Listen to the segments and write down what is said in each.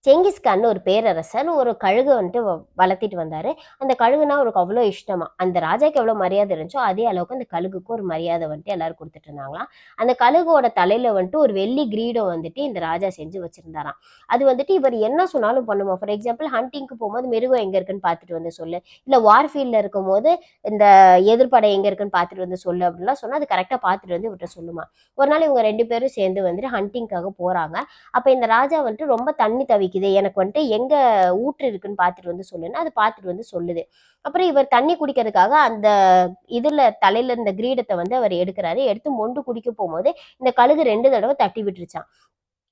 செங்கிஸ்கான்னு ஒரு பேரரசர் ஒரு கழுகு வந்துட்டு வளர்த்திட்டு வந்தாரு. அந்த கழுகுனா அவருக்கு அவ்வளோ இஷ்டமா. அந்த ராஜாக்கு எவ்வளோ மரியாதை இருந்துச்சோ, அதே அளவுக்கு அந்த கழுகுக்கும் ஒரு மரியாதை வந்துட்டு எல்லாரும் குடுத்துட்டு இருந்தாங்களாம். அந்த கழுகோட தலையில வந்துட்டு ஒரு வெள்ளி கிரீடம் வந்துட்டு இந்த ராஜா செஞ்சு வச்சிருந்தாராம். அது வந்துட்டு இவர் என்ன சொன்னாலும் பண்ணுமா. ஃபார் எக்ஸாம்பிள் ஹண்டிங்க்கு போகும்போது மிருகம் எங்க இருக்குன்னு பார்த்துட்டு வந்து சொல்லு. இல்ல வார்ஃபீல்ட்ல இருக்கும்போது இந்த எதிர்ப்படை எங்க இருக்குன்னு பார்த்துட்டு வந்து சொல்லு அப்படின்லாம் சொன்னா அது கரெக்டா பார்த்துட்டு வந்து இவர்கிட்ட சொல்லுமா. ஒரு நாள் இவங்க 2 பேரும் சேர்ந்து வந்துட்டு ஹண்டிங்காக போறாங்க. அப்ப இந்த ராஜா வந்துட்டு ரொம்ப தண்ணி தவிக்குது, எனக்கு வந்துட்டு எங்க ஊற்று இருக்குன்னு பார்த்துட்டு வந்து சொல்லுன்னா அது பார்த்துட்டு வந்து சொல்லுது. அப்புறம் இவர் தண்ணி குடிக்கிறதுக்காக அந்த இதுல தலையில இருந்த கிரீடத்தை வந்து அவர் எடுக்கிறாரு. எடுத்து மொண்டு குடிக்க போகும்போது இந்த கழுகு 2 தடவை தட்டி விட்டுருச்சான்.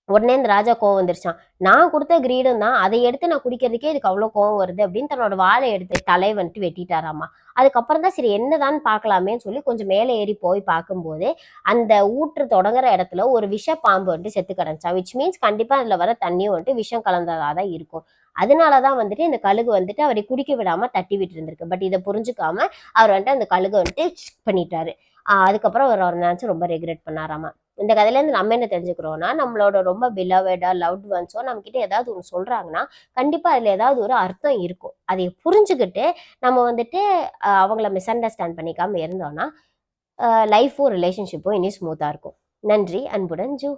உடனே இந்த ராஜா கோவம் வந்துருச்சான். நான் கொடுத்த கிரீடம் தான், அதை எடுத்து நான் குடிக்கிறதுக்கே இதுக்கு அவ்வளோ கோவம் வருது அப்படின்னு தன்னோட வாளை எடுத்து தலை வந்துட்டு வெட்டிட்டாராமா. அதுக்கப்புறம் தான் சரி என்னதான் பார்க்கலாமேன்னு சொல்லி கொஞ்சம் மேலே ஏறி போய் பார்க்கும்போது அந்த ஊற்று தொடங்குற இடத்துல ஒரு விஷ பாம்பு வந்துட்டு செத்து கிடந்துச்சான். விச் மீன்ஸ் கண்டிப்பா அதுல வர தண்ணியும் வந்துட்டு விஷம் கலந்ததா தான் இருக்கும். அதனாலதான் வந்துட்டு இந்த கழுகு வந்துட்டு அவரை குடிக்க விடாம தட்டி விட்டு இருந்திருக்கு. பட் இதை புரிஞ்சுக்காம அவர் வந்துட்டு அந்த கழுகு வந்துட்டு பண்ணிட்டாரு. அதுக்கப்புறம் அவர் நினைச்சு ரொம்ப ரெக்ரெட் பண்ணாராமா. இந்த கதையில இருந்து நம்ம என்ன தெரிஞ்சுக்கிறோம்னா, நம்மளோட ரொம்ப பிலவடா லவ்ட் ஒன்ஸோ நம்ம கிட்ட ஏதாவது ஒன்று சொல்றாங்கன்னா கண்டிப்பா அதுல ஏதாவது ஒரு அர்த்தம் இருக்கும். அதை புரிஞ்சுக்கிட்டு நம்ம வந்துட்டு அவங்கள மிஸ் அண்டர்ஸ்டாண்ட் பண்ணிக்காம இருந்தோம்னா லைஃபும் ரிலேஷன்ஷிப்பும் இனி ஸ்மூத்தா இருக்கும். நன்றி. அன்புடன் ஜூ.